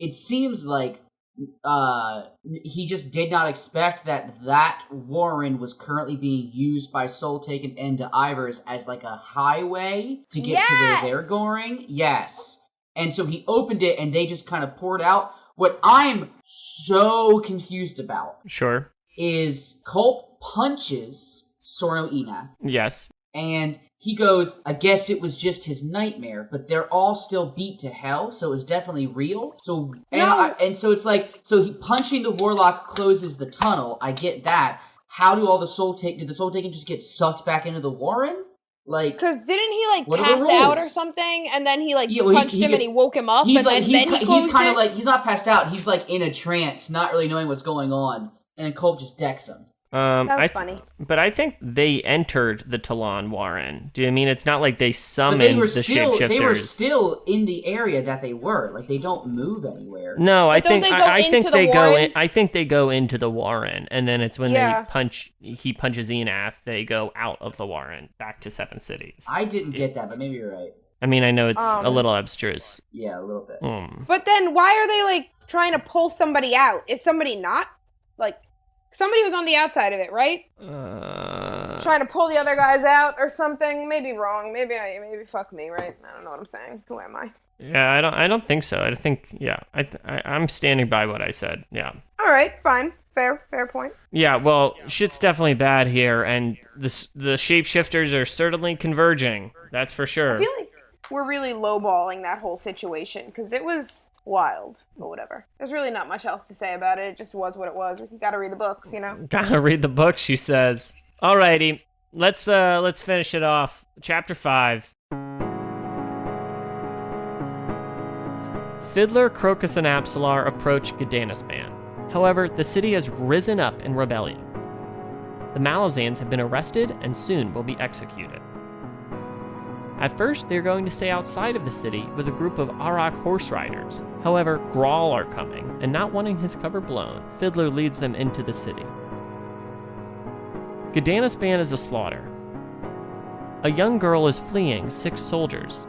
it seems like he just did not expect that Warren was currently being used by Soul Taken and Ivers as like a highway to get to where they're going. Yes. And so he opened it, and they just kind of poured out. What I'm so confused about is Culp punches Sorno Enath. Yes. And he goes, I guess it was just his nightmare, but they're all still beat to hell, so it's definitely real. So so it's like, so he punching the warlock closes the tunnel. I get that. How do all did the Soul Taken just get sucked back into the Warren? Like, because didn't he like pass out or something, and then he punched him and he woke him up, he's kind of like, he's not passed out, he's like in a trance, not really knowing what's going on, and Culp just decks him. That was funny. But I think they entered the Talon Warren. Do you mean it's not like they summoned the shapeshifters? They were still in the area that they were. Like, they don't move anywhere. No, I think they go into the Warren, and then it's when he punches Enath, they go out of the Warren back to Seven Cities. I didn't get that, but maybe you're right. I mean, I know it's a little abstruse. Yeah, a little bit. But then why are they like trying to pull somebody out? Is somebody not like? Somebody was on the outside of it, right? Trying to pull the other guys out or something. Maybe wrong. Maybe fuck me, right? I don't know what I'm saying. Who am I? Yeah, I don't think so. I think, I'm standing by what I said. Yeah. All right, fine. Fair point. Yeah, well, shit's definitely bad here, and the shapeshifters are certainly converging. That's for sure. I feel like we're really lowballing that whole situation, because it was wild, but whatever. There's really not much else to say about it. It just was what it was. We gotta read the books, you know? Gotta read the books, she says. Alrighty, let's finish it off. Chapter 5. Fiddler, Crocus, and Apsalar approach Gdanisban. However, the city has risen up in rebellion. The Malazans have been arrested and soon will be executed. At first, they're going to stay outside of the city with a group of Arak horse riders. However, Grawl are coming, and not wanting his cover blown, Fiddler leads them into the city. Gdanisban is a slaughter. a young girl is fleeing 6 soldiers.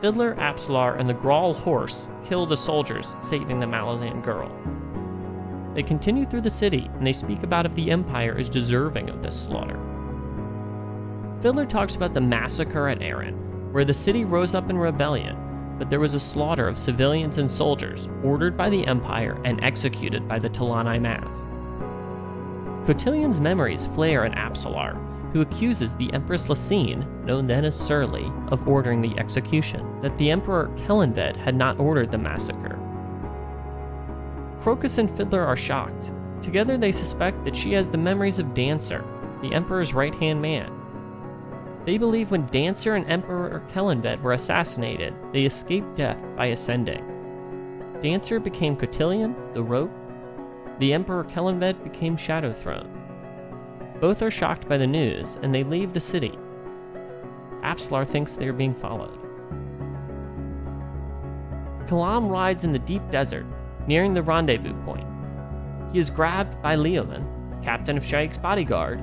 Fiddler, Apsalar, and the Grawl horse kill the soldiers, saving the Malazan girl. They continue through the city, and they speak about if the Empire is deserving of this slaughter. Fiddler talks about the massacre at Erin, where the city rose up in rebellion, but there was a slaughter of civilians and soldiers ordered by the Empire and executed by the Talani Mass. Cotillion's memories flare in Apsalar, who accuses the Empress Lasine, known then as Surly, of ordering the execution, that the Emperor Kellanved had not ordered the massacre. Crocus and Fiddler are shocked. Together they suspect that she has the memories of Dancer, the Emperor's right-hand man. They believe when Dancer and Emperor Kellanved were assassinated, they escaped death by ascending. Dancer became Cotillion, the Rope. The Emperor Kellanved became Shadowthrone. Both are shocked by the news, and they leave the city. Apsalar thinks they are being followed. Kalam rides in the deep desert, nearing the rendezvous point. He is grabbed by Leoman, captain of Sha'ik's bodyguard.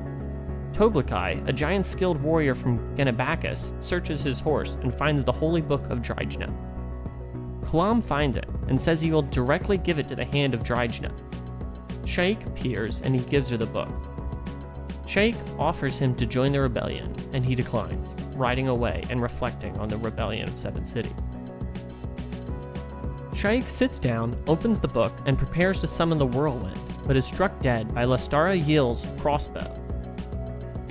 Toblakai, a giant skilled warrior from Genebakis, searches his horse and finds the holy book of Drijna. Kalam finds it and says he will directly give it to the hand of Drijna. Sha'ik appears and he gives her the book. Sha'ik offers him to join the rebellion, and he declines, riding away and reflecting on the rebellion of 7 cities. Sha'ik sits down, opens the book, and prepares to summon the whirlwind, but is struck dead by Lestara Yil's crossbow.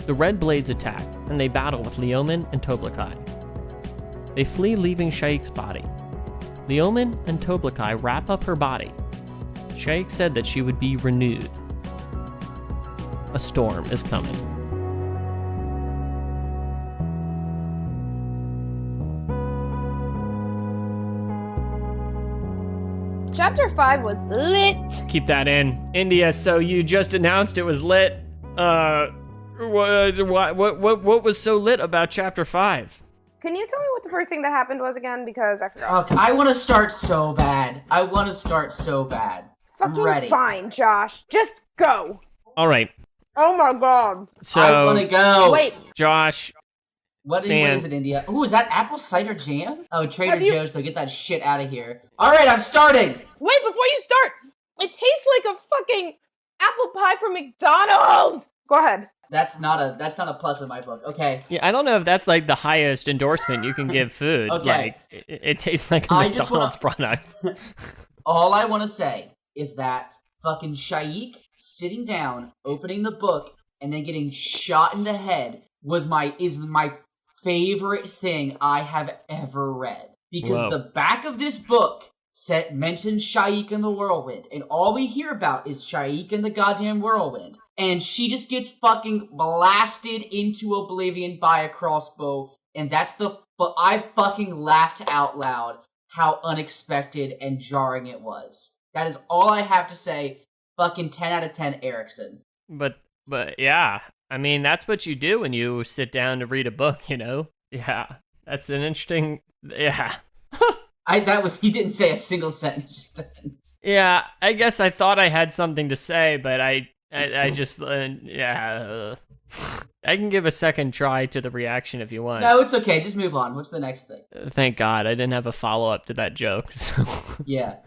The Red Blades attack, and they battle with Leoman and Toblakai. They flee, leaving Sha'ik's body. Leoman and Toblakai wrap up her body. Sha'ik said that she would be renewed. A storm is coming. Chapter 5 was lit. Keep that in. India, so you just announced it was lit. What was so lit about Chapter 5? Can you tell me what the first thing that happened was again? Because I forgot. Okay, I want to start so bad. Fucking Ready. fine, Josh. Just go. All right. Oh my god. So, I want to go. Wait. Josh. What is it, India? Ooh, is that apple cider jam? Oh, Trader Have you- Joe's, though. Get that shit out of here. All right, I'm starting. Wait, before you start. It tastes like a fucking apple pie from McDonald's. Go ahead. That's not a plus in my book. Okay. Yeah, I don't know if that's like the highest endorsement you can give food. Okay. Like, it tastes like a I just McDonald's product. All I want to say is that fucking Sha'ik sitting down, opening the book, and then getting shot in the head is my favorite thing I have ever read. Because Whoa. the back of this book mentions Sha'ik and the whirlwind, and all we hear about is Sha'ik and the goddamn whirlwind. And she just gets fucking blasted into oblivion by a crossbow, and I fucking laughed out loud how unexpected and jarring it was. That is all I have to say. Fucking 10 out of 10 Erickson. But yeah, I mean, that's what you do when you sit down to read a book, you know? Yeah, that's an interesting, yeah. He didn't say a single sentence just then. Yeah, I guess I thought I had something to say, but I just, yeah. I can give a second try to the reaction if you want. No, it's okay. Just move on. What's the next thing? Thank God, I didn't have a follow-up to that joke. So. Yeah.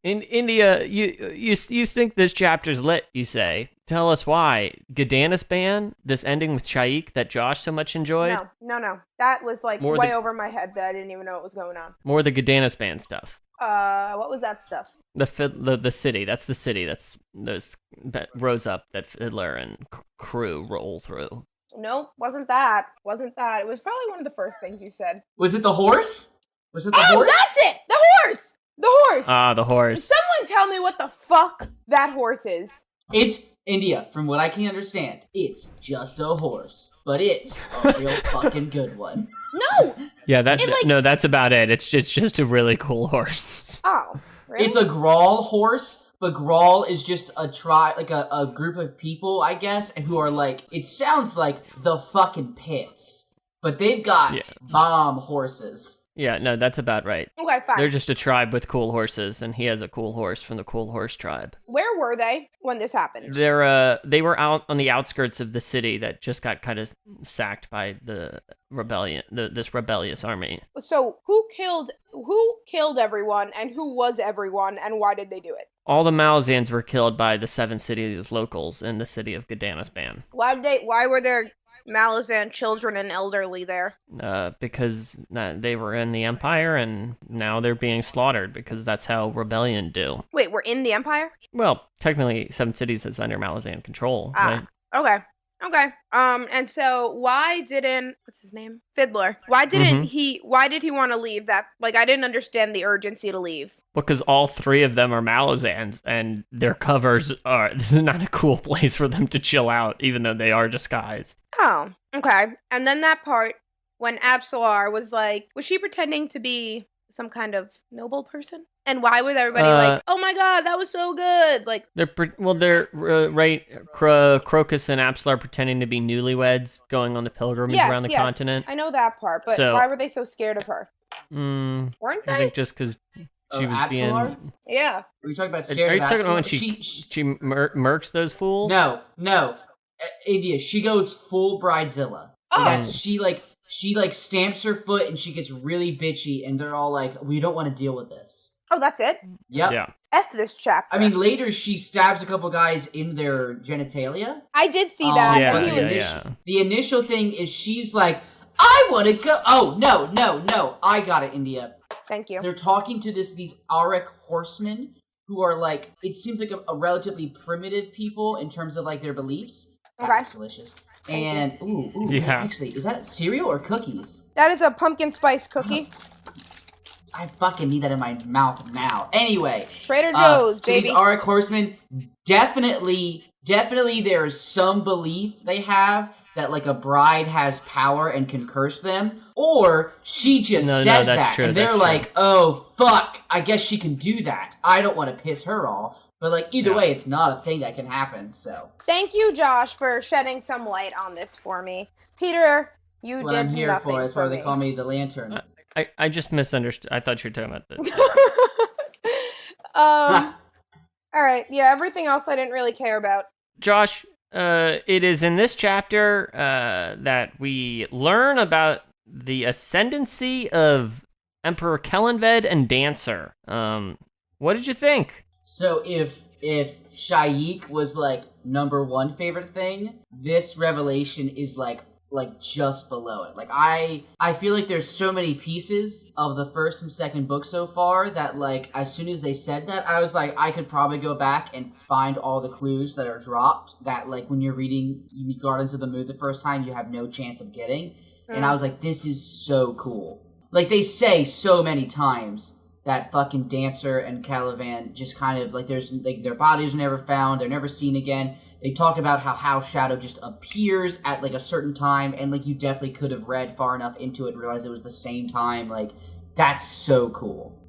In India, you think this chapter's lit, you say. Tell us why. Gadanis ban, this ending with Sha'ik that Josh so much enjoyed? No. That was like More way the- over my head that I didn't even know what was going on. More the Gadanis ban stuff. What was that stuff? The city. That's the city. That rose up that Fiddler and crew roll through. Nope, wasn't that. It was probably one of the first things you said. Was it the horse? Was it the Oh, horse? that's it! The horse! The horse! Ah, the horse. Someone tell me what the fuck that horse is. It's India, from what I can understand. It's just a horse, but it's a real fucking good one. No! Yeah, It, that's about it. It's just a really cool horse. Oh, really? It's a Grawl horse, but Grawl is just a group of people, I guess, who are like, it sounds like the fucking pits, but they've got bomb horses. Yeah, no, that's about right. Okay, fine. They're just a tribe with cool horses, and he has a cool horse from the cool horse tribe. Where were they when this happened? They were out on the outskirts of the city that just got kind of sacked by the rebellion, this rebellious army. So who killed everyone, and who was everyone, and why did they do it? All the Malazans were killed by the 7 cities locals in the city of Gdanisban. Why were there Malazan children and elderly there? Because they were in the Empire, and now they're being slaughtered because that's how rebellion do. Wait, we're in the Empire? Well, technically, 7 cities is under Malazan control, right? Okay. And so why didn't, what's his name? Fiddler. Why did he want to leave that? Like, I didn't understand the urgency to leave. Because all 3 of them are Malazans, and their covers are, this is not a cool place for them to chill out, even though they are disguised. Oh, okay. And then that part, when Absalar was like, was she pretending to be some kind of noble person? And why was everybody like, oh my god, that was so good? Like, they're right. Crocus and Absalar pretending to be newlyweds going on the pilgrimage around the continent. I know that part, but why were they so scared of her? Weren't they? I think just because she was Absalar? being. Yeah. Are you talking about scared? Are you talking about when she murks those fools? No. India, she goes full bridezilla. Oh. She stamps her foot and she gets really bitchy, and they're all like, we don't want to deal with this. Oh, that's it? Yep. Yeah. F this chapter. I mean, later she stabs a couple guys in their genitalia. I did see that. Yeah. The initial thing is she's like, I want to go. Oh, no. I got it, India. Thank you. They're talking to these Auric horsemen who are like, it seems like a relatively primitive people in terms of like their beliefs. Okay. That's delicious. And, actually, is that cereal or cookies? That is a pumpkin spice cookie. I fucking need that in my mouth now. Anyway. Trader Joe's, baby. These Auric horsemen, definitely there's some belief they have that, like, a bride has power and can curse them. Or she just says that. True, and they're like, oh, fuck, I guess she can do that. I don't want to piss her off. But, like, either way, it's not a thing that can happen, so. Thank you, Josh, for shedding some light on this for me. Peter, you did nothing for me. That's what I'm here for. That's why they call me the Lantern. I just misunderstood. I thought you were talking about this. All right. Yeah, everything else I didn't really care about. Josh, it is in this chapter that we learn about the ascendancy of Emperor Kellanved and Dancer. What did you think? So if Sha'ik was like #1 favorite thing, this revelation is like just below it. Like I feel like there's so many pieces of the first and second book so far that like as soon as they said that, I was like, I could probably go back and find all the clues that are dropped that like when you're reading Gardens of the Moon the first time you have no chance of getting. And I was like, this is so cool. Like they say so many times that fucking Dancer and Caliban just kind of like there's like their bodies are never found, they're never seen again. They talk about how House Shadow just appears at like a certain time, and like you definitely could have read far enough into it and realized it was the same time. Like that's so cool.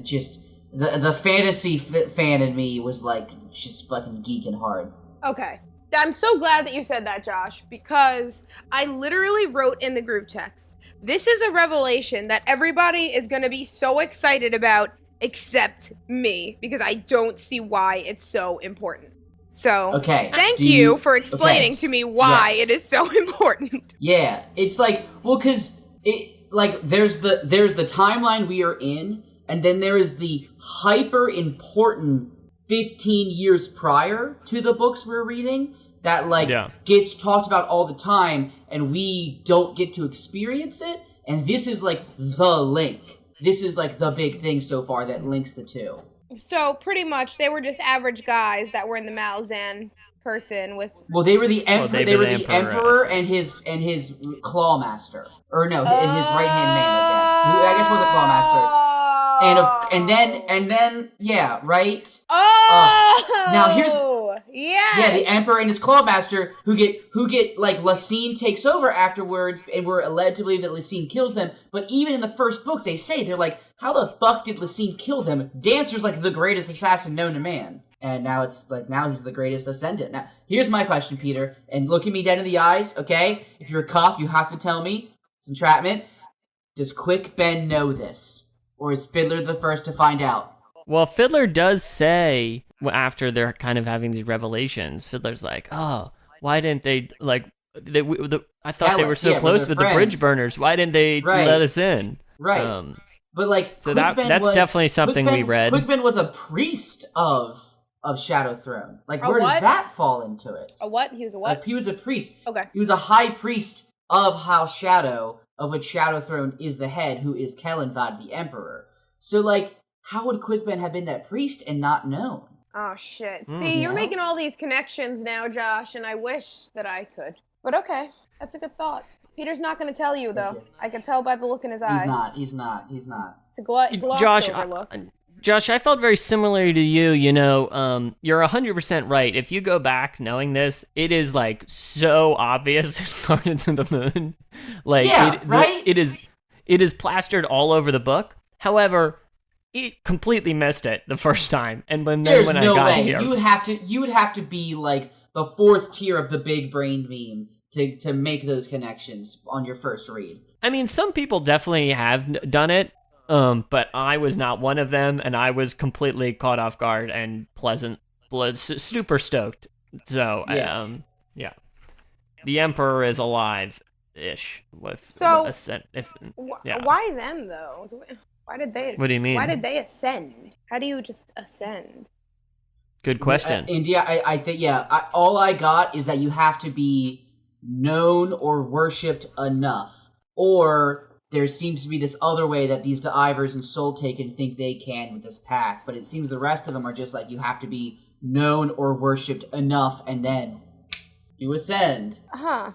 Just the fantasy fan in me was like just fucking geeking hard. Okay. I'm so glad that you said that, Josh, because I literally wrote in the group text, this is a revelation that everybody is going to be so excited about except me, because I don't see why it's so important. So, thank you for explaining to me why it is so important. Yeah, it's like, well, because it like there's the timeline we are in, and then there is the hyper important 15 years prior to the books we're reading that like gets talked about all the time, and we don't get to experience it. And this is like the link. This is like the big thing so far that links the two. So pretty much they were just average guys that were in the Malazan person with. Well, they were the emperor. They were the emperor and his claw master, or no, and his right hand man. I guess was a claw master. And then yeah, right. Oh, now here's the emperor and his clawmaster who get like Lasine takes over afterwards, and we're led to believe that Lasine kills them. But even in the first book, they say they're like, how the fuck did Lasine kill them? Dancer's like the greatest assassin known to man, and now it's like now he's the greatest ascendant. Now here's my question, Peter, and look at me dead in the eyes, okay? If you're a cop, you have to tell me it's entrapment. Does Quick Ben know this? Or is Fiddler the first to find out? Well, Fiddler does say, after they're kind of having these revelations, Fiddler's like, oh, why didn't they, like, I thought they were so close with the bridge burners. Why didn't they let us in? Right. But, like, so that's definitely something we read. Quick Ben was a priest of Shadow Throne. Like, where does that fall into it? A what? He was a what? Like, he was a priest. Okay. He was a high priest of House Shadow, of which Shadow Throne is the head, who is Kellenvad, the Emperor. So, like, how would Quick Ben have been that priest and not known? Oh, shit. See, you're making all these connections now, Josh, and I wish that I could. But okay, that's a good thought. Peter's not going to tell you, though. I can tell by the look in his eye. He's not. It's a glossed over look. Josh, I felt very similarly to you. You know, you're 100% right. If you go back knowing this, it is, like, so obvious in Gardens of the Moon. Like, right? It is plastered all over the book. However, it completely missed it the first time, and when I got here, you would have to be like the fourth tier of the big brain meme to make those connections on your first read. I mean, some people definitely have done it, but I was not one of them, and I was completely caught off guard and super stoked. So, yeah, the Emperor is alive-ish. Why them though? Why did they? What do you mean? Why did they ascend? How do you just ascend? Good question. India, I think, all I got is that you have to be known or worshipped enough, or there seems to be this other way that these Divers and Soul Taken think they can with this path, but it seems the rest of them are just like, you have to be known or worshipped enough, and then you ascend. Huh.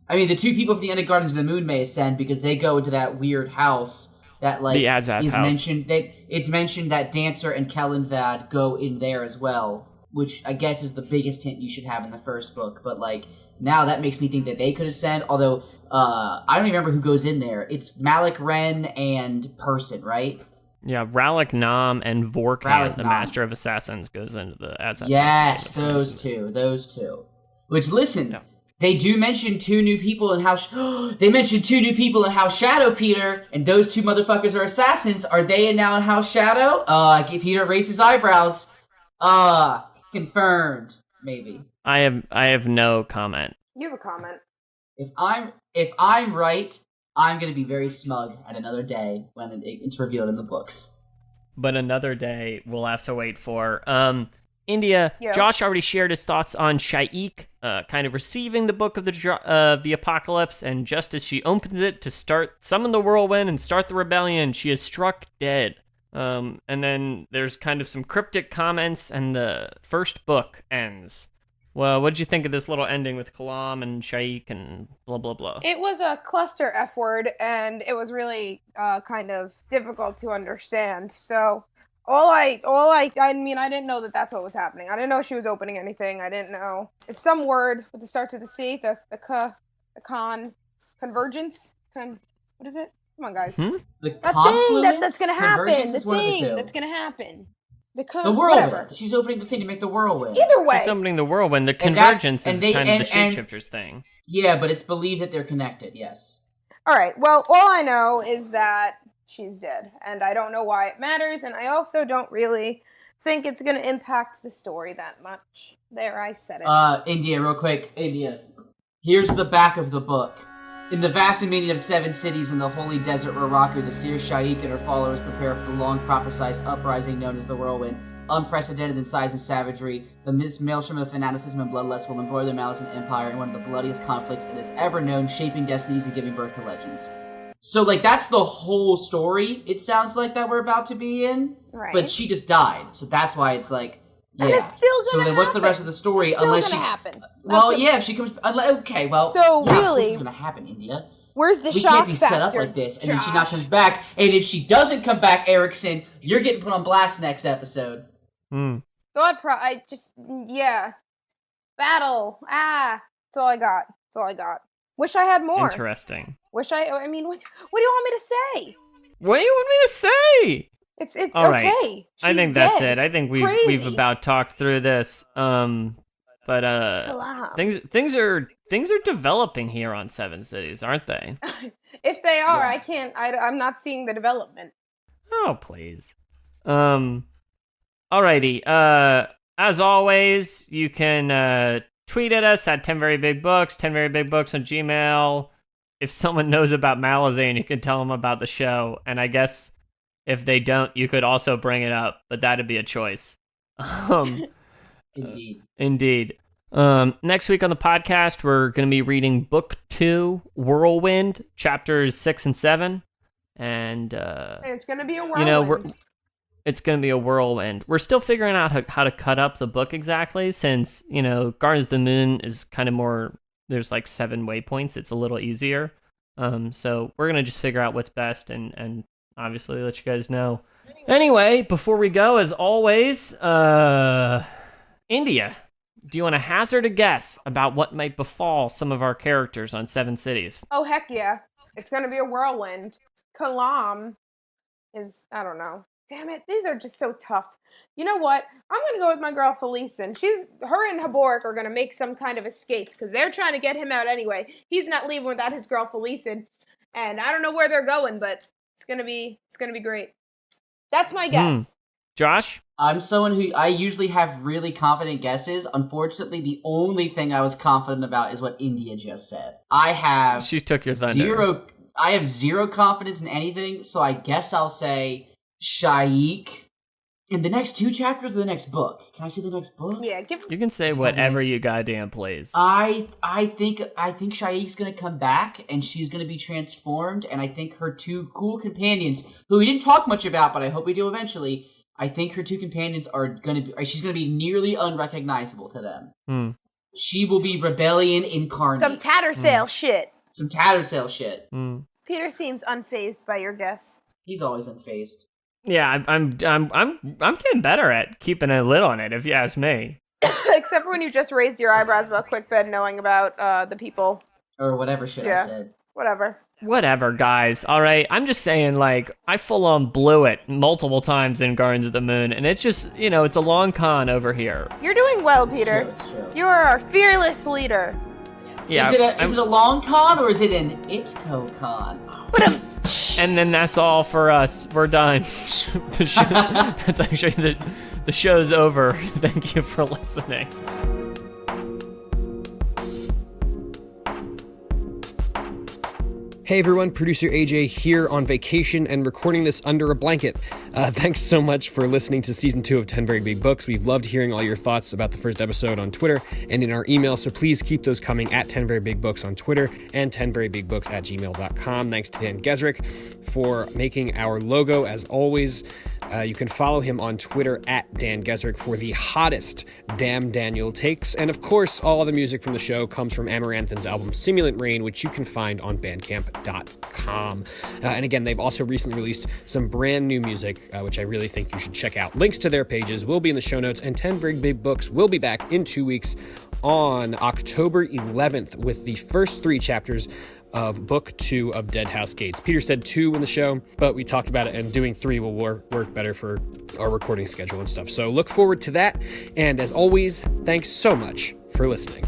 I mean, the two people from the end of Gardens of the Moon may ascend because they go into that weird house that, like, the Azad house. It's mentioned that Dancer and Kellenvad go in there as well, which I guess is the biggest hint you should have in the first book. But, like, now that makes me think that they could ascend, although I don't even remember who goes in there. It's Malik Ren and Person, right? Yeah, Ralik Nam and Vorkan, the Master of Assassins, goes into the Azad Yes, house. those two. Which, listen... Yeah. They do mention two new people in House... They mentioned two new people in House Shadow, Peter, and those two motherfuckers are assassins. Are they now in House Shadow? Peter raised his eyebrows. Confirmed. Maybe. I have no comment. You have a comment. If I'm right, I'm gonna be very smug at another day when it's revealed in the books. But another day we'll have to wait for. India, Josh already shared his thoughts on Sha'ik, kind of receiving the Book of the Apocalypse, and just as she opens it to summon the whirlwind and start the rebellion, she is struck dead. And then there's kind of some cryptic comments, and the first book ends. Well, what did you think of this little ending with Kalam and Sha'ik and blah, blah, blah? It was a cluster F word, and it was really kind of difficult to understand, so... I didn't know that that's what was happening. I didn't know she was opening anything. I didn't know. It's some word with the starts with the C, the convergence. What is it? Come on, guys. The that thing that's going to happen. The thing that's going to happen. The whirlwind. Whatever. She's opening the thing to make the whirlwind. Either way. She's opening the whirlwind. The convergence is kind of the Shapeshifters thing. Yeah, but it's believed that they're connected, yes. All right. Well, all I know is that she's dead, and I don't know why it matters, and I also don't really think it's going to impact the story that much. There, I said it. India, real quick. India. Here's the back of the book. In the vast dominion of 7 cities in the holy desert Raraku, the seer Sha'ik and her followers prepare for the long-prophesied uprising known as the Whirlwind. Unprecedented in size and savagery, the maelstrom of fanaticism and bloodlust will embroil the Malazan Empire in one of the bloodiest conflicts it has ever known, shaping destinies and giving birth to legends. So, like, that's the whole story, it sounds like, that we're about to be in. Right. But she just died, so that's why it's like, yeah. And it's still gonna happen. So then what's the rest of the story? It's still unless gonna she... happen. If she comes... Okay, well... So, yeah, really... This is gonna happen, India. Where's the shock factor? We can't be set up like this, and then she not comes back, and if she doesn't come back, Erickson, you're getting put on blast next episode. Yeah. Battle. That's all I got. Wish I had more. Interesting. What do you want me to say? What do you want me to say? It's all okay. Right. I think that's it. I think we've about talked through this. But things things are developing here on Seven Cities, aren't they? If they are, Yes. I'm not seeing the development. Oh, please. Alrighty. As always, you can tweet at us at 10 Very Big Books, 10 Very Big Books on Gmail. If someone knows about Malazan, you can tell them about the show. And I guess if they don't, you could also bring it up, but that'd be a choice. Indeed. Next week on the podcast, we're going to be reading Book 2, Whirlwind, chapters 6 and 7. And it's going to be a whirlwind. It's going to be a whirlwind. We're still figuring out how to cut up the book exactly, since, Gardens of the Moon is kind of more, there's like 7 waypoints. It's a little easier. So we're going to just figure out what's best and obviously let you guys know. Anyway, before we go, as always, India, do you want to hazard a guess about what might befall some of our characters on Seven Cities? Oh, heck yeah. It's going to be a whirlwind. Kalam is, I don't know. Damn it, these are just so tough. You know what? I'm going to go with my girl Felisin. Her and Habork are going to make some kind of escape because they're trying to get him out anyway. He's not leaving without his girl Felisin. And I don't know where they're going, but it's going to be great. That's my guess. Josh? I'm someone who I usually have really confident guesses. Unfortunately, the only thing I was confident about is what India just said. She took your thunder. I have zero confidence in anything, so I guess I'll say Sha'ik. In the next 2 chapters of the next book. Can I say the next book? Yeah, you can say whatever you goddamn please. I think Sha'ik's gonna come back and she's gonna be transformed, and I think her 2 cool companions, who we didn't talk much about, but I hope we do eventually. I think her 2 companions she's gonna be nearly unrecognizable to them. She will be rebellion incarnate. Some Tattersale shit. Some Tattersale shit. Peter seems unfazed by your guess. He's always unfazed. Yeah, I'm getting better at keeping a lid on it, if you ask me. Except for when you just raised your eyebrows about QuickBed knowing about the people. Or whatever shit I said. Whatever, guys. All right, I'm just saying, I full-on blew it multiple times in Gardens of the Moon, and it's just, it's a long con over here. You're doing well, Peter. It's true. You are our fearless leader. Yeah. Is it a long con, or is it an Itco con? And then that's all for us. We're done. That's actually the show's over. Thank you for listening. Hey everyone, producer AJ here on vacation and recording this under a blanket. Thanks so much for listening to Season 2 of 10 Very Big Books. We've loved hearing all your thoughts about the first episode on Twitter and in our email, so please keep those coming at 10 Very Big Books on Twitter and 10verybigbooks@gmail.com. Thanks to Dan Gesrick for making our logo, as always. You can follow him on Twitter at Dan Gesrick for the hottest Damn Daniel takes. And of course, all the music from the show comes from Amaranthin's album Simulant Rain, which you can find on bandcamp.com. And again, they've also recently released some brand new music, which I really think you should check out. Links to their pages will be in the show notes, and 10 Very Big Books will be back in 2 weeks on October 11th with the first 3 chapters of Book 2 of Deadhouse Gates. Peter said 2 in the show, but we talked about it, and doing 3 will work better for our recording schedule and stuff. So look forward to that, and as always, thanks so much for listening.